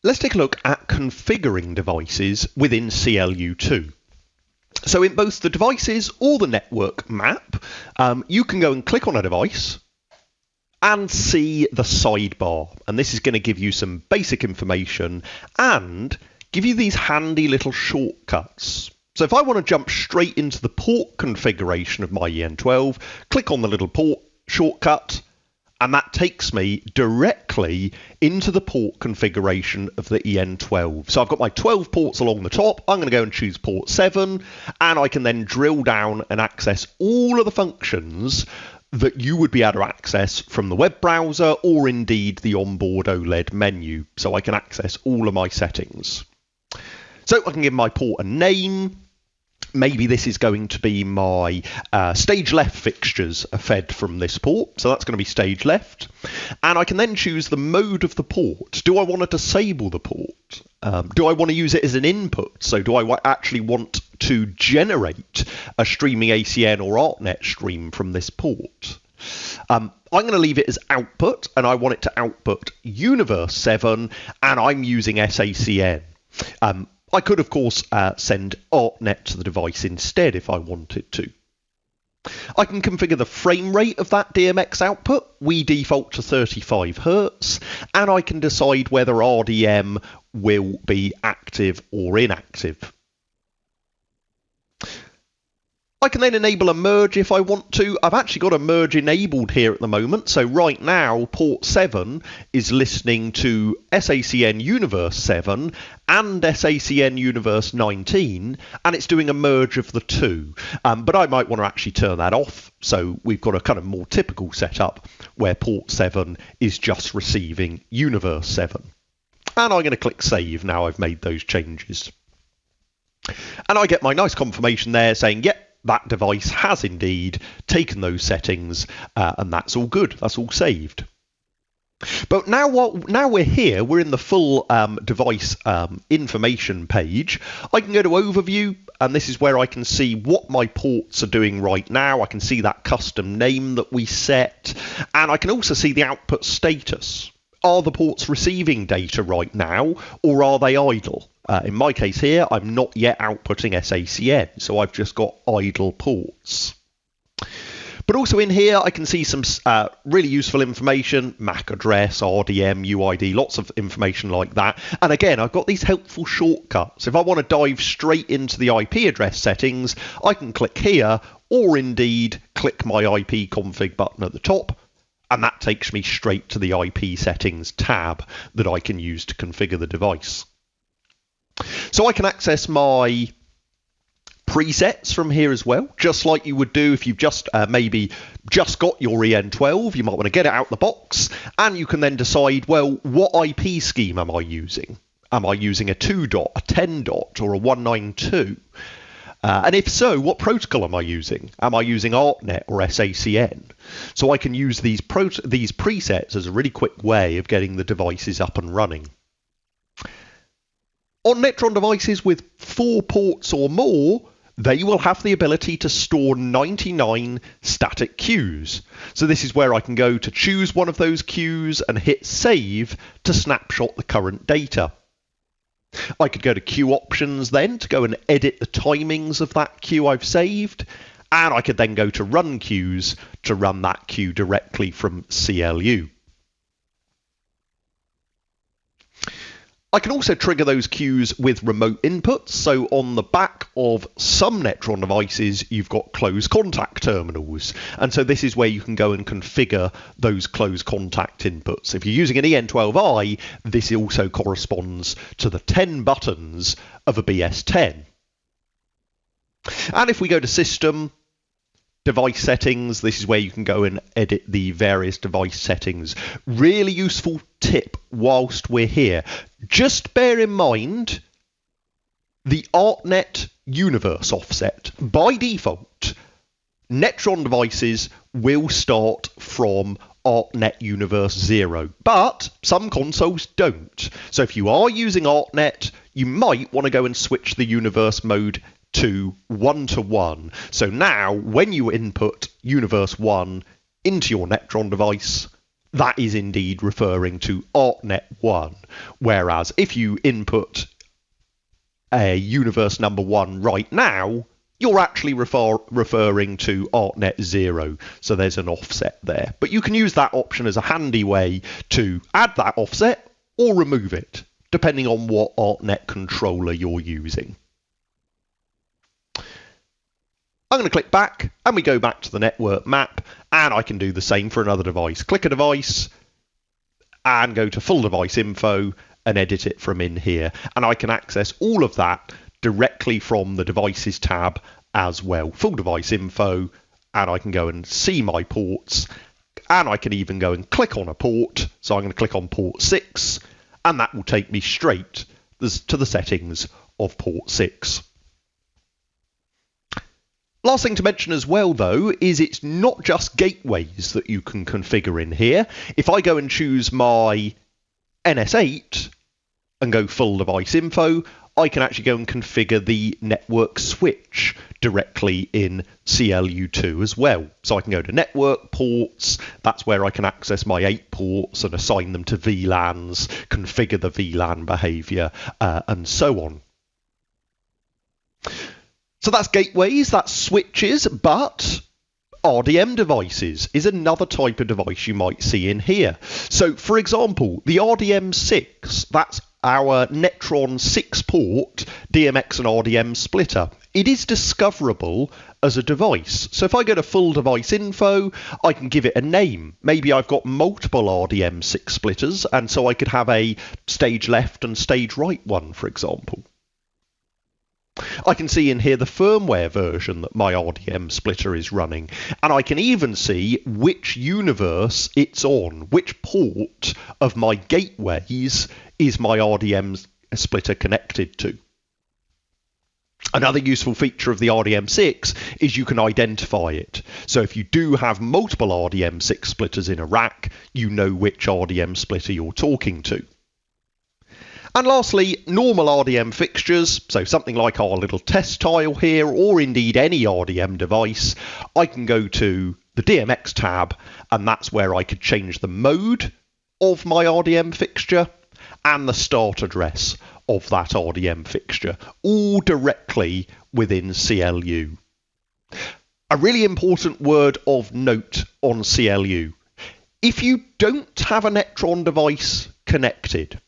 Let's take a look at configuring devices within CLU2. So in both the devices or the network map, you can go and click on a device and see the sidebar. And this is going to give you some basic information and give you these handy little shortcuts. So if I want to jump straight into the port configuration of my EN12, click on the little port shortcut, and that takes me directly into the port configuration of the EN12. So I've got my 12 ports along the top. I'm going to go and choose port 7, and I can then drill down and access all of the functions that you would be able to access from the web browser or indeed the onboard OLED menu. So I can access all of my settings. So I can give my port a name. Maybe this is going to be my stage left fixtures are fed from this port. So that's going to be stage left. And I can then choose the mode of the port. Do I want to disable the port? Do I want to use it as an input? So do I actually want to generate a streaming ACN or ArtNet stream from this port? I'm going to leave it as output, and I want it to output Universe 7, and I'm using sACN. I could, of course, send ArtNet to the device instead if I wanted to. I can configure the frame rate of that DMX output. We default to 35 Hz, and I can decide whether RDM will be active or inactive. I can then enable a merge if I want to. I've actually got a merge enabled here at the moment. So right now, port 7 is listening to sACN Universe 7 and sACN Universe 19, and it's doing a merge of the two. But I might want to actually turn that off. So we've got a kind of more typical setup where port 7 is just receiving Universe 7. And I'm going to click Save now I've made those changes. And I get my nice confirmation there saying, yep, that device has indeed taken those settings, and that's all good. That's all saved. But now we're here, we're in the full device information page. I can go to Overview, and this is where I can see what my ports are doing right now. I can see that custom name that we set, and I can also see the output status. Are the ports receiving data right now, or are they idle? In my case here, I'm not yet outputting sACN, so I've just got idle ports. But also in here, I can see some really useful information, MAC address, RDM, UID, lots of information like that. And again, I've got these helpful shortcuts. If I want to dive straight into the IP address settings, I can click here, or indeed click my IP config button at the top, and that takes me straight to the IP settings tab that I can use to configure the device. So I can access my presets from here as well, just like you would do if you've just maybe just got your EN12. You might want to get it out the box, and you can then decide, well, what IP scheme am I using? Am I using a 2 dot, a 10 dot, or a 192? And if so, what protocol am I using? Am I using ArtNet or sACN? So I can use these presets as a really quick way of getting the devices up and running. On NETRON devices with 4 ports or more, they will have the ability to store 99 static queues. So this is where I can go to choose one of those queues and hit save to snapshot the current data. I could go to queue options then to go and edit the timings of that queue I've saved, and I could then go to run queues to run that queue directly from CLU. I can also trigger those queues with remote inputs. So on the back of some NETRON devices, you've got close contact terminals. And so this is where you can go and configure those close contact inputs. If you're using an EN12i, this also corresponds to the 10 buttons of a BS10. And if we go to System, Device Settings, this is where you can go and edit the various device settings. Really useful tip whilst we're here. Just bear in mind the ArtNet universe offset. By default, NETRON devices will start from ArtNet universe 0, but some consoles don't. So if you are using ArtNet, you might want to go and switch the universe mode to 1-to-1. So now when you input universe 1 into your NETRON device, that is indeed referring to ArtNet 1. Whereas if you input a universe number 1 right now, you're actually referring to ArtNet 0. So there's an offset there. But you can use that option as a handy way to add that offset or remove it, depending on what ArtNet controller you're using. I'm going to click back, and we go back to the network map, and I can do the same for another device. Click a device, and go to full device info, and edit it from in here. And I can access all of that directly from the devices tab as well. Full device info, and I can go and see my ports, and I can even go and click on a port. So I'm going to click on port 6, and that will take me straight to the settings of port 6. Last thing to mention as well, though, is it's not just gateways that you can configure in here. If I go and choose my NS8 and go full device info, I can actually go and configure the network switch directly in CLU2 as well. So I can go to network ports, that's where I can access my 8 ports and assign them to VLANs, configure the VLAN behavior, and so on. So that's gateways, that's switches, but RDM devices is another type of device you might see in here. So for example, the RDM6, that's our NETRON 6-port DMX and RDM splitter. It is discoverable as a device. So if I go to full device info, I can give it a name. Maybe I've got multiple RDM6 splitters, and so I could have a stage left and stage right one, for example. I can see in here the firmware version that my RDM splitter is running, and I can even see which universe it's on, which port of my gateways is my RDM splitter connected to. Another useful feature of the RDM6 is you can identify it. So if you do have multiple RDM6 splitters in a rack, you know which RDM splitter you're talking to. And lastly, normal RDM fixtures, so something like our little test tile here, or indeed any RDM device, I can go to the DMX tab, and that's where I could change the mode of my RDM fixture and the start address of that RDM fixture, all directly within CLU. A really important word of note on CLU. If you don't have a NETRON device connected,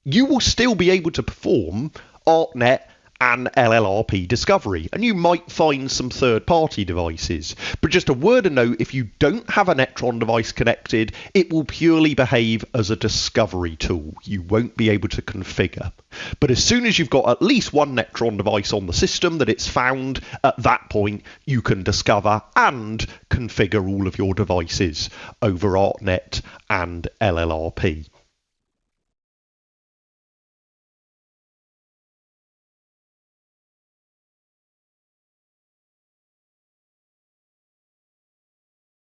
you will still be able to perform ArtNet and LLRP discovery, and you might find some third-party devices. But just a word of note, if you don't have a NETRON device connected, it will purely behave as a discovery tool. You won't be able to configure. But as soon as you've got at least one NETRON device on the system that it's found, at that point you can discover and configure all of your devices over ArtNet and LLRP.